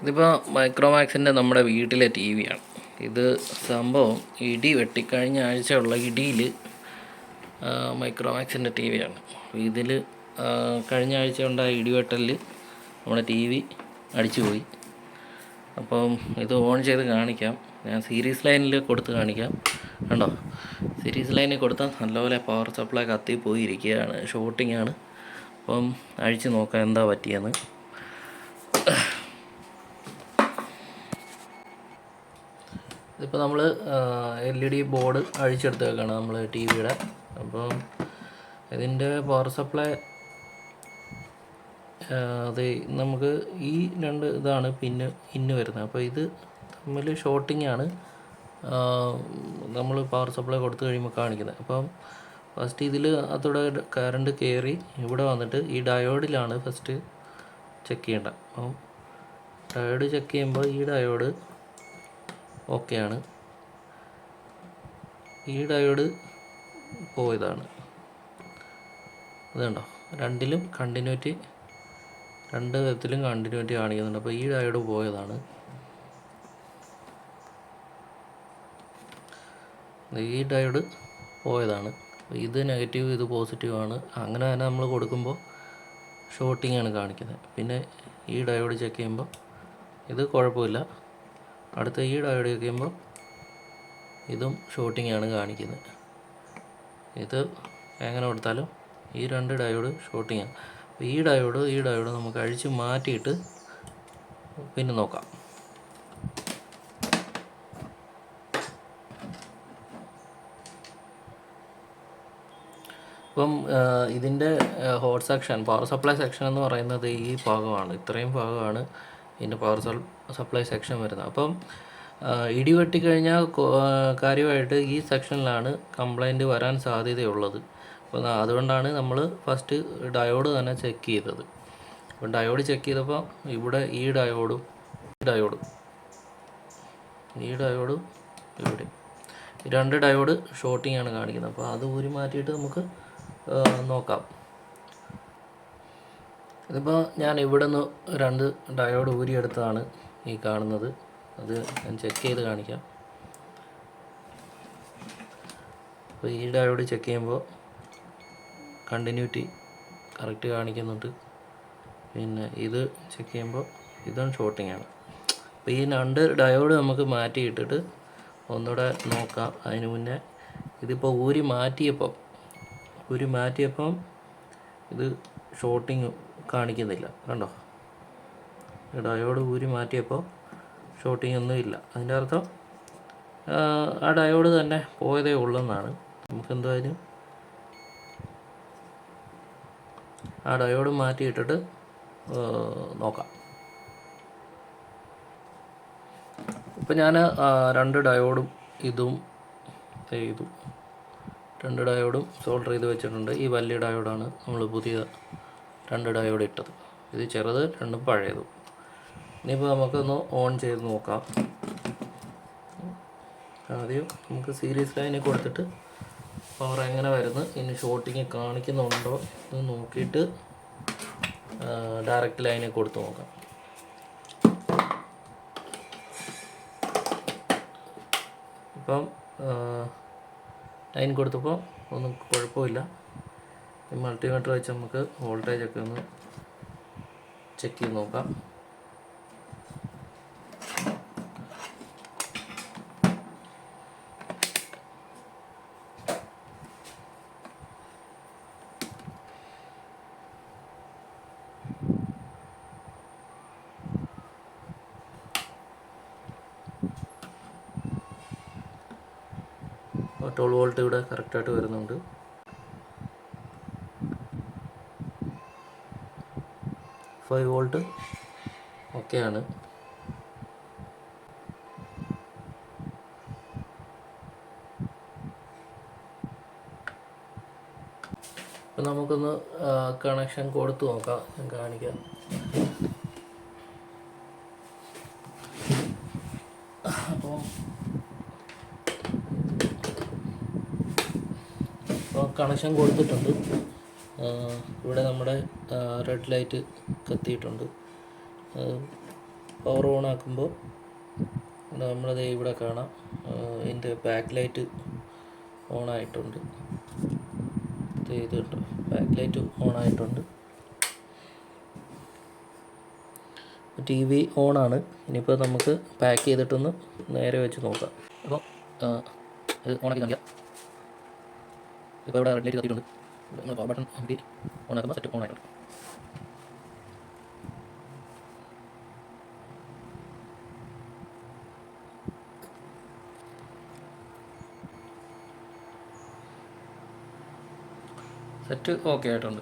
ഇതിപ്പോൾ മൈക്രോമാക്സിൻ്റെ നമ്മുടെ വീട്ടിലെ ടി വിയാണ്. ഇത് സംഭവം ഇടി വെട്ടി കഴിഞ്ഞ ആഴ്ചയുള്ള ഇടിയിൽ മൈക്രോമാക്സിൻ്റെ ടി വിയാണ്. ഇതിൽ കഴിഞ്ഞ ആഴ്ച ഉണ്ടായ ഇടിവെട്ടലിൽ നമ്മുടെ ടി വി അടിച്ചുപോയി. അപ്പം ഇത് ഓൺ ചെയ്ത് കാണിക്കാം. ഞാൻ സീരീസ് ലൈനിൽ കൊടുത്ത് കാണിക്കാം. കണ്ടോ, സീരീസ് ലൈനിൽ കൊടുത്താൽ നല്ലപോലെ പവർ സപ്ലൈ കത്തി പോയിരിക്കുകയാണ്, ഷോർട്ടിംഗ് ആണ്. അപ്പം അഴിച്ച് നോക്കാം എന്താ പറ്റിയെന്ന്. ഇതിപ്പോൾ നമ്മൾ LED ബോർഡ് അഴിച്ചെടുത്തേക്കാണ് നമ്മൾ ടി വിയുടെ. അപ്പം ഇതിൻ്റെ പവർ സപ്ലൈ അത് നമുക്ക് ഈ രണ്ട് ഇതാണ് ഇന്ന് വരുന്നത്. അപ്പോൾ ഇത് തമ്മിൽ ഷോർട്ടിംഗ് ആണ് നമ്മൾ പവർ സപ്ലൈ കൊടുത്തു കഴിയുമ്പോൾ കാണിക്കുന്നത്. അപ്പം ഫസ്റ്റ് ഇതിൽ അതോടെ കറണ്ട് കയറി ഇവിടെ വന്നിട്ട് ഈ ഡയോഡിലാണ് ഫസ്റ്റ് ചെക്ക് ചെയ്യേണ്ടത്. അപ്പം ഡയോഡ് ചെക്ക് ചെയ്യുമ്പോൾ ഈ ഡയോഡ് ഓക്കെയാണ്. ഈ ഡയോഡ് പോയതാണ്. അതുകൊണ്ടോ, രണ്ടിലും കണ്ടിന്യൂറ്റി, രണ്ട് വിധത്തിലും കണ്ടിന്യൂറ്റി കാണിക്കുന്നുണ്ട്. അപ്പോൾ ഈ ഡയോഡ് പോയതാണ്. ഈ ഡയോഡ് പോയതാണ്. ഇത് നെഗറ്റീവ്, ഇത് പോസിറ്റീവാണ്. അങ്ങനെ തന്നെ നമ്മൾ കൊടുക്കുമ്പോൾ ഷോർട്ടിംഗ് ആണ് കാണിക്കുന്നത്. പിന്നെ ഈ ഡയോഡ് ചെക്ക് ചെയ്യുമ്പോൾ ഇത് കുഴപ്പമില്ല. അടുത്ത ഈ ഡയോഡ് ചെക്ക് ചെയ്യുമ്പോൾ ഇതും ഷോർട്ടിംഗ് ആണ് കാണിക്കുന്നത്. ഇത് എങ്ങനെ കൊടുത്താലും ഈ രണ്ട് ഡയോഡ് ഷോർട്ടിംഗ് ആണ്. അപ്പോൾ ഈ ഡയോഡ് നമുക്ക് അഴിച്ച് മാറ്റിയിട്ട് പിന്നെ നോക്കാം. ഇപ്പം ഇതിൻ്റെ hot section, power supply section എന്ന് പറയുന്നത് ഈ ഭാഗമാണ്. ഇത്രയും ഭാഗമാണ് ഇതിൻ്റെ പവർ സപ്ലൈ സെക്ഷൻ വരുന്നത്. അപ്പം ഇടി വെട്ടിക്കഴിഞ്ഞാൽ കാര്യമായിട്ട് ഈ സെക്ഷനിലാണ് കംപ്ലൈൻറ്റ് വരാൻ സാധ്യതയുള്ളത്. അപ്പോൾ അതുകൊണ്ടാണ് നമ്മൾ ഫസ്റ്റ് ഡയോഡ് തന്നെ ചെക്ക് ചെയ്തത്. അപ്പോൾ ഡയോഡ് ചെക്ക് ചെയ്തപ്പോൾ ഇവിടെ ഈ ഡയോഡും ഇവിടെ ഈ രണ്ട് ഡയോഡ് ഷോർട്ടിംഗ് ആണ് കാണിക്കുന്നത്. അപ്പോൾ അത് ഊരി മാറ്റിയിട്ട് നമുക്ക് നോക്കാം. ഇതിപ്പോൾ ഞാൻ ഇവിടെ നിന്ന് രണ്ട് ഡയോഡ് ഊരിയെടുത്തതാണ് ഈ കാണുന്നത്. അത് ഞാൻ ചെക്ക് ചെയ്ത് കാണിക്കാം. അപ്പോൾ ഈ ഡയോഡ് ചെക്ക് ചെയ്യുമ്പോൾ കണ്ടിന്യൂറ്റി കറക്റ്റ് കാണിക്കുന്നുണ്ട്. പിന്നെ ഇത് ചെക്ക് ചെയ്യുമ്പോൾ ഇതും ഷോർട്ടിംഗ് ആണ്. അപ്പോൾ ഈ രണ്ട് ഡയോഡ് നമുക്ക് മാറ്റിയിട്ടിട്ട് ഒന്നുകൂടെ നോക്കാം. അതിന് മുന്നേ ഇതിപ്പോൾ ഊരി മാറ്റിയപ്പം ഇത് ഷോർട്ടിങ് കാണിക്കുന്നില്ല. കണ്ടോ, ഡയോഡ് ഊരി മാറ്റിയപ്പോൾ ഷോർട്ടിങ് ഒന്നും ഇല്ല. അതിൻ്റെ അർത്ഥം ആ ഡയോഡ് തന്നെ പോയതേ ഉള്ളെന്നാണ്. നമുക്ക് എന്തായാലും ആ ഡയോഡ് മാറ്റിയിട്ടിട്ട് നോക്കാം. ഇപ്പം ഞാൻ രണ്ട് ഡയോഡും ഇതും രണ്ട് ഡയോഡും സോൾഡർ ചെയ്ത് വെച്ചിട്ടുണ്ട്. ഈ വലിയ ഡയോഡാണ് നമ്മൾ പുതിയ രണ്ട് ഡയോഡ് ഇട്ടത്. ഇത് ചെറുത്, രണ്ടും പഴയതും. ഇനിയിപ്പോൾ നമുക്കൊന്ന് ഓൺ ചെയ്ത് നോക്കാം. ആദ്യം നമുക്ക് സീരീസ് ലൈനിൽ കൊടുത്തിട്ട് പവർ എങ്ങനെ വരുന്നു, ഇനി ഷോർട്ടിങ് കാണിക്കുന്നുണ്ടോ എന്ന് നോക്കിയിട്ട് ഡയറക്റ്റ് ലൈനിൽ കൊടുത്ത് നോക്കാം. ഇപ്പം ലൈൻ കൊടുത്തപ്പോൾ ഒന്നും കുഴപ്പമില്ല. ഈ മൾട്ടിമീറ്റർ വെച്ച് നമുക്ക് വോൾട്ടേജൊക്കെ ഒന്ന് ചെക്ക് ചെയ്ത് നോക്കാം. ടോൾ വോൾട്ട് ഇവിടെ കറക്റ്റായിട്ട് വരുന്നുണ്ട്. ഫൈവ് വോൾട്ട് ഓക്കെയാണ്. അപ്പം നമുക്കൊന്ന് കണക്ഷൻ കൊടുത്ത് നോക്കാം, ഞാൻ കാണിക്കാം. അപ്പോൾ കണക്ഷൻ കൊടുത്തിട്ടുണ്ട്. ഇവിടെ നമ്മുടെ റെഡ് ലൈറ്റ് കത്തിയിട്ടുണ്ട്. പവർ ഓൺ ആക്കുമ്പോൾ നമ്മളത് ഇവിടെ കാണാം, ഇതിൻ്റെ ബാക്ക് ലൈറ്റ് ഓൺ ആയിട്ടുണ്ട്. ചെയ്തിട്ടുണ്ട്, ബാക്ക് ലൈറ്റ് ഓൺ ആയിട്ടുണ്ട്. ടി വി ഓണാണ്. ഇനിയിപ്പോൾ നമുക്ക് പാക്ക് ചെയ്തിട്ടൊന്ന് നേരെ വെച്ച് നോക്കാം. അപ്പോൾ ഇത് ഓണാക്കി കാണിക്കാം. ഇപ്പോൾ ഇവിടെ റെഡ് ലൈറ്റ് കത്തിയിട്ടുണ്ട്. നമ്മൾ പവർ ബട്ടൺ അമർത്തി ഓണാക്കുമ്പോൾ സെറ്റ് ഓൺ ആയിട്ടുണ്ട്. സെറ്റ് ഓക്കെ ആയിട്ടുണ്ട്.